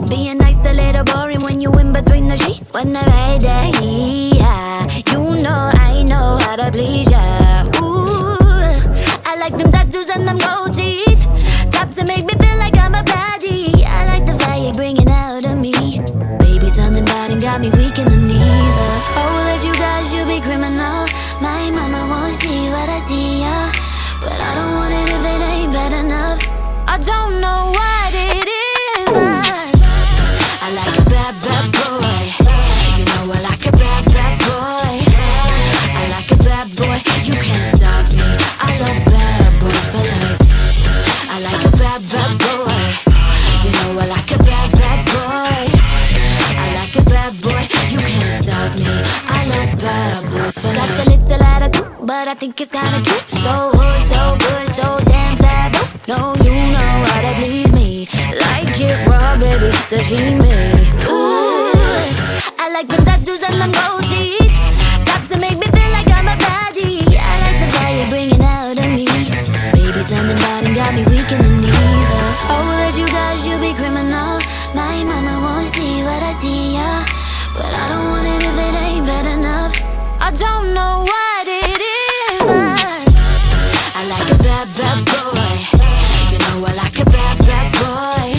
Being nice a little boring when you in between the sheets. When I ride that heat, you know I know how to please ya. Ooh, I like them tattoos and them gold teeth. Top to make me feel like I'm a baddie. I like the fire you're bringing out of me. Baby, something about him got me weak in the knees. Oh, that you guys, you be criminal. My mama won't see what I see, yeah. But I don't want it if it ain't bad enough. I don't know what it is. I like a bad, bad boy. You know I like a bad, bad boy. I like a bad boy. You can't stop me. I love bad boys for life. I like a bad, bad boy. You know I like a bad, bad boy. I like a bad boy. You can't stop me. I love bad boys for life. Got a little attitude, but I think it's kinda cute. So hood, so good, so damn fab. No, you know how to please me. Like it raw, baby, sashimi. Ooh, I like them tattoos and them gold teeth. Top to make me feel like I'm a baddie. I like the fire bringing out of me. Baby, something about him got me weak in the knees. Oh, that you guys, you be criminal. My mama won't see what I see, yeah. But I don't want it if it ain't bad enough. I don't know what it is. I like a bad, bad boy. You know I like a bad, bad boy.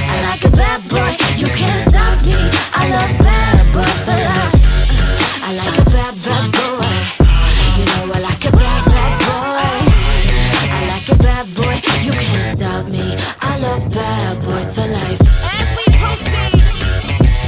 I like a bad boy. You can't stop me. I love bad boys for life. I like a bad, bad boy. You know I like a bad, bad boy. I like a bad boy. You can't stop me. I love bad boys for life. As we proceed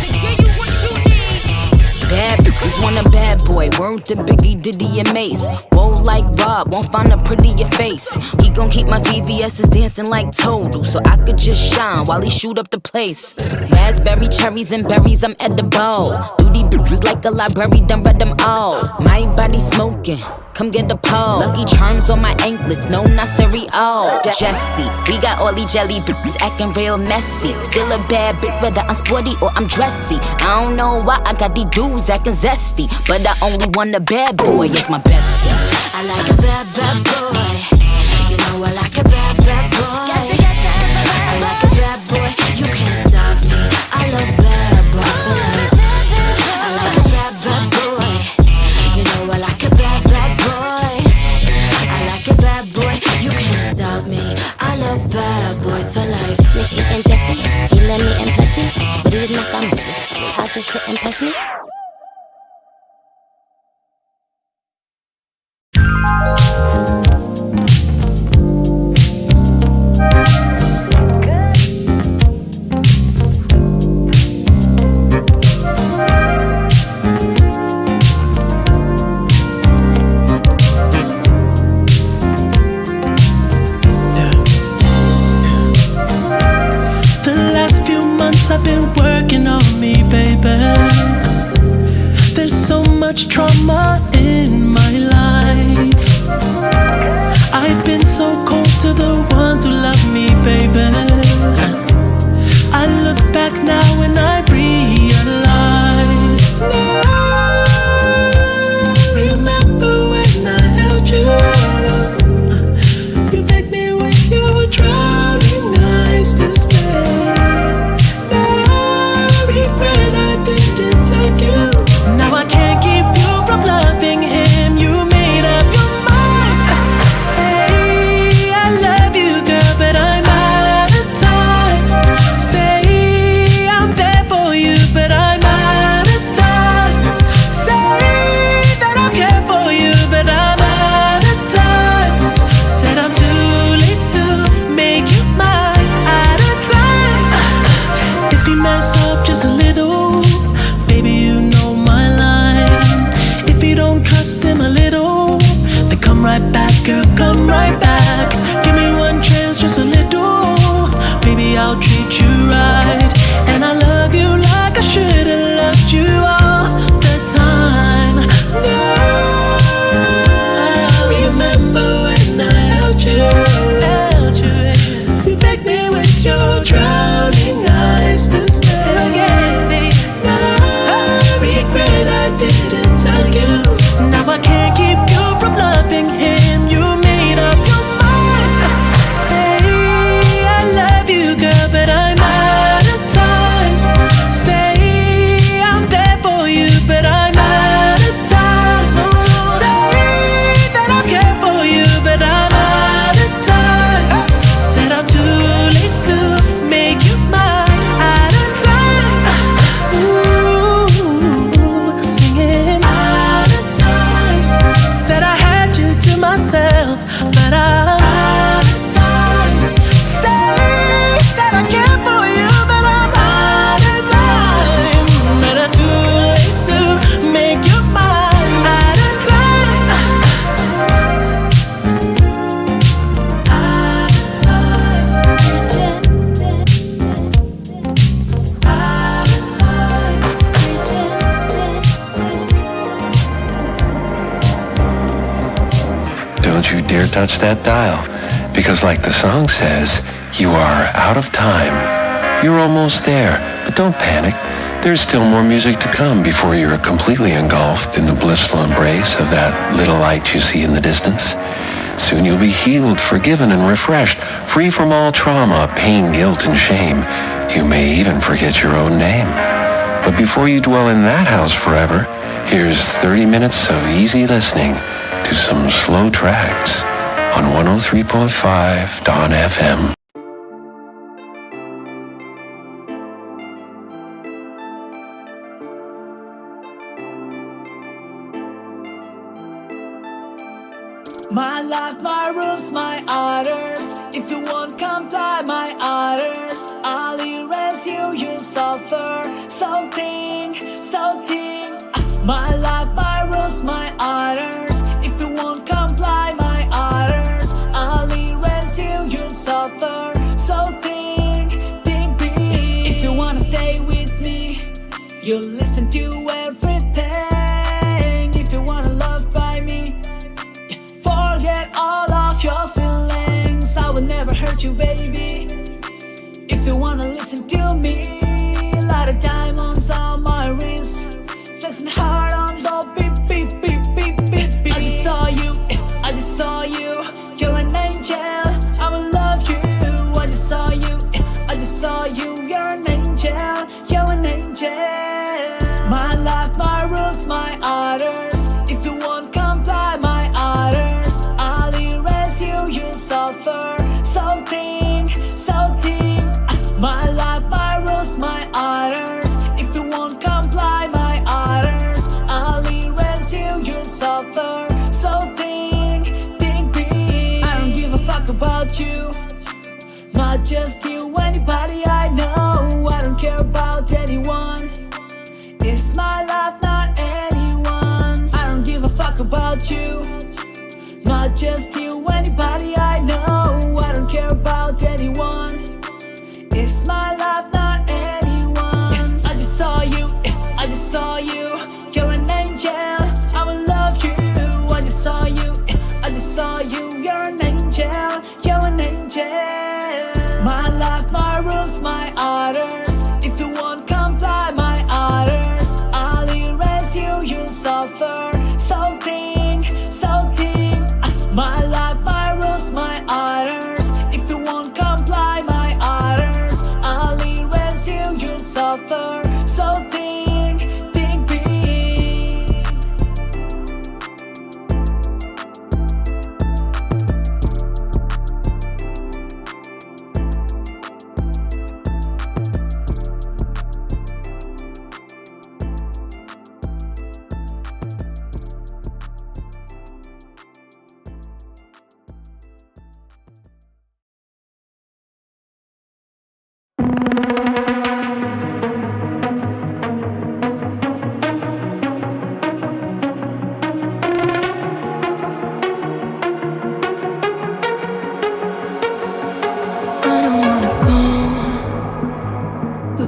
to give you what you need. Bad bitches want a bad boy. Word to Biggie, Diddy, and Mace. Whoa, like Rob, won't find a prettier face. He gon' keep my VVS's dancing like Total, so I could just shine while he shoot up the place. Raspberry, cherries, and berries, I'm edible. Duty bitches like a library, done read them all. My body smoking, come get a pole. Lucky charms on my anklets, no, not cereal. Jessie, we got all these jelly bitches acting real messy. Still a bad bitch, whether I'm sporty or I'm dressy. I don't know why I got these dudes acting zesty, but I only want a bad boy, it's my bestie. I like a bad, bad boy. You know I like a bad, bad boy. I like a bad boy. You can't stop me. I love bad boys for life. I like a bad, bad boy. You know I like a bad, bad boy. I like a bad boy. You can't stop me. I love bad boys for life. Nicky and Jesse, he let me impress you, but he did not come how just to impress me. I've been working on me, baby. There's so much trauma in my life. I've been so cold to the ones who love me, baby. I look back now and I realize. Remember when I held you? You begged me with your drowning eyes to stay. Now I can't keep you from loving him. You made up your mind. Say I love you, girl, but I'm out of time. Say I'm there for you, but I'm out of time. Say that I care for you, but I'm out of time. Said I'm too late to make you mine. Out of time. If you mess up just a little, baby, you know my line. If you don't trust him a little, then come right back, girl, come right back. Give me one chance, just a little. Baby, I'll treat you right. And I love you like I should've loved you all the time. Remember when I held you? You begged me with your drowning eyes to stay. Regret I didn't tell you. Now I can't keep you from loving him. You made up your mind. Say I love you, girl, but I'm out of don't you dare touch that dial, because like the song says, you are out of time. You're almost there, but don't panic. There's still more music to come before you're completely engulfed in the blissful embrace of that little light you see in the distance. Soon you'll be healed, forgiven, and refreshed, free from all trauma, pain, guilt, and shame. You may even forget your own name. But before you dwell in that house forever, here's 30 minutes of easy listening to some slow tracks on 103.5 Dawn FM. My life, my rules, my orders. If you won't comply my orders, I'll erase you, you'll suffer something. My life, my rules, my orders. If you won't comply my orders, I'll erase you, you'll suffer something. If you wanna stay with me, you'll listen to everything. If you wanna love by me, forget all of your feelings. I will never hurt you, baby. If you wanna listen to me, light of diamonds on my wrist, flexing hard on the beep, beep, beep, beep, beep, beep. I just saw you, you're an angel, I will love you. I just saw you, you're an angel, you're an angel. My life, my rules, my orders. If you won't comply my orders, I'll erase you, you'll suffer something. My life, my rules, my orders. If you won't comply my orders, I'll erase you, you'll suffer something. I don't give a fuck about you, not just you, anybody I know. I don't care about anyone. It's my life, not anyone's. I don't give a fuck about you, not just you, anybody I know. I don't care about anyone. It's my life, not anyone's. I just saw you, you're an angel, I will love you. I just saw you, you're an angel, you're an angel. My life, my rules, my orders. If you won't comply my orders, I'll erase you, you'll suffer something. My life, my rules, my orders. If you won't comply my orders, I'll erase you, you'll suffer something.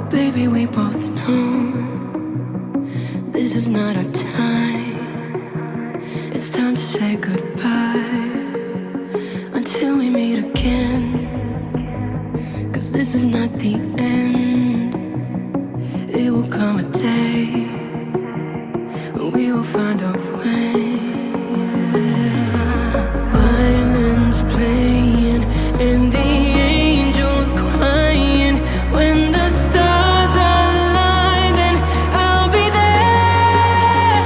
Baby, we both know this is not our time. It's time to say goodbye until we meet again. 'Cause this is not the end. It will come a day when we will find a way. Violins playing and the angels crying. When the stars align, then I'll be there.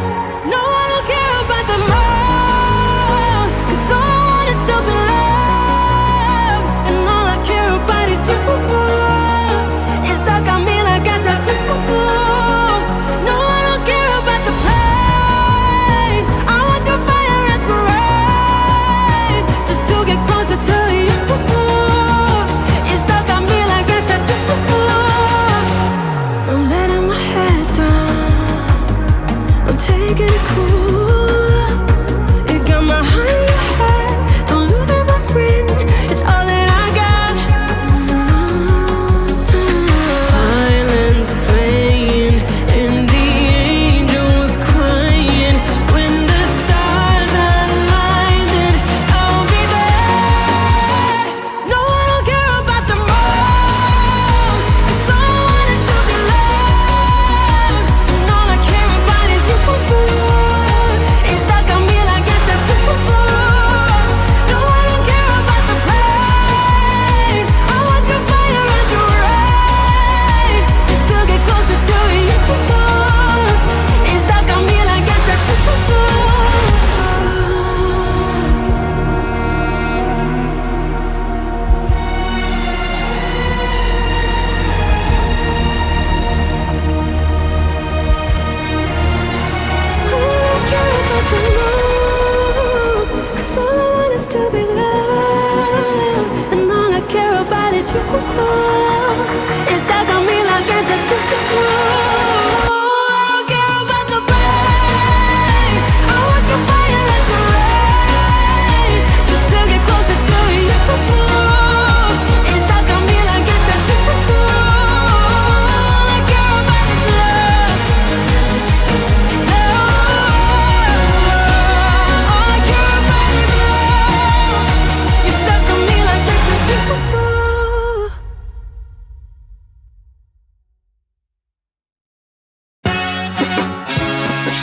No one will care about the more, 'cause all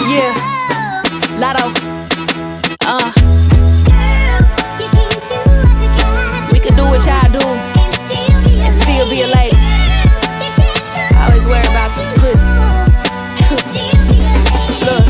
Yeah, Lotto. We could do what y'all do and still be a lady. I always worry about some pussy. Look.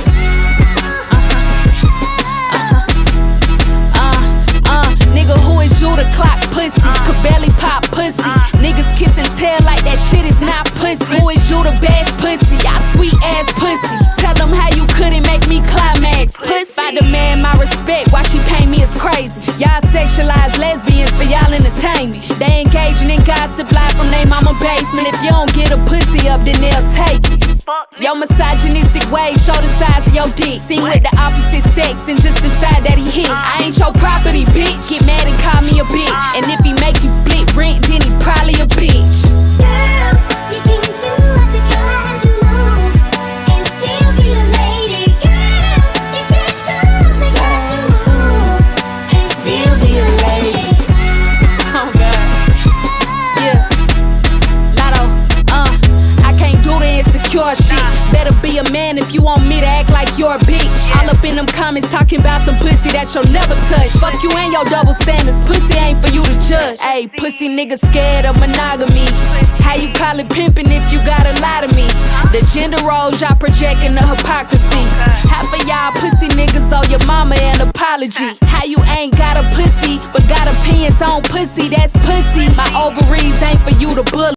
Nigga, who is you to clock pussy? Could barely pop pussy. Niggas kiss and tell like that shit is not pussy. Who is you to bash pussy? Y'all sweet ass pussy. Tell them how you couldn't make me climax. Pussy. If I demand my respect, why she pay me is crazy. Y'all sexualize lesbians for y'all entertainment. They engaging in gossip live from they mama basement. If you don't get a pussy up, then they'll take it. Your misogynistic ways show the size of your dick. Seen with the opposite sex and just decide that he hit. I ain't your property, bitch. Get mad and call me a bitch. And if he make you split rent, then he probably a bitch. Girls, you can do what you gotta do and still be a lady. Girls, you can do what you gotta do and still be a lady. Oh God. Yeah. Lotto. I can't do the insecure shit. Better be a man if you want me to act like you're a bitch. All up in them comments talking about some pussy that you'll never touch. Fuck you and your double standards. Pussy ain't for you to judge. Ayy, pussy niggas scared of monogamy. How you call it pimping if you gotta lie to me? The gender roles y'all projecting the hypocrisy. Half of y'all pussy niggas owe your mama an apology. How you ain't got a pussy but got opinions on pussy? That's pussy. My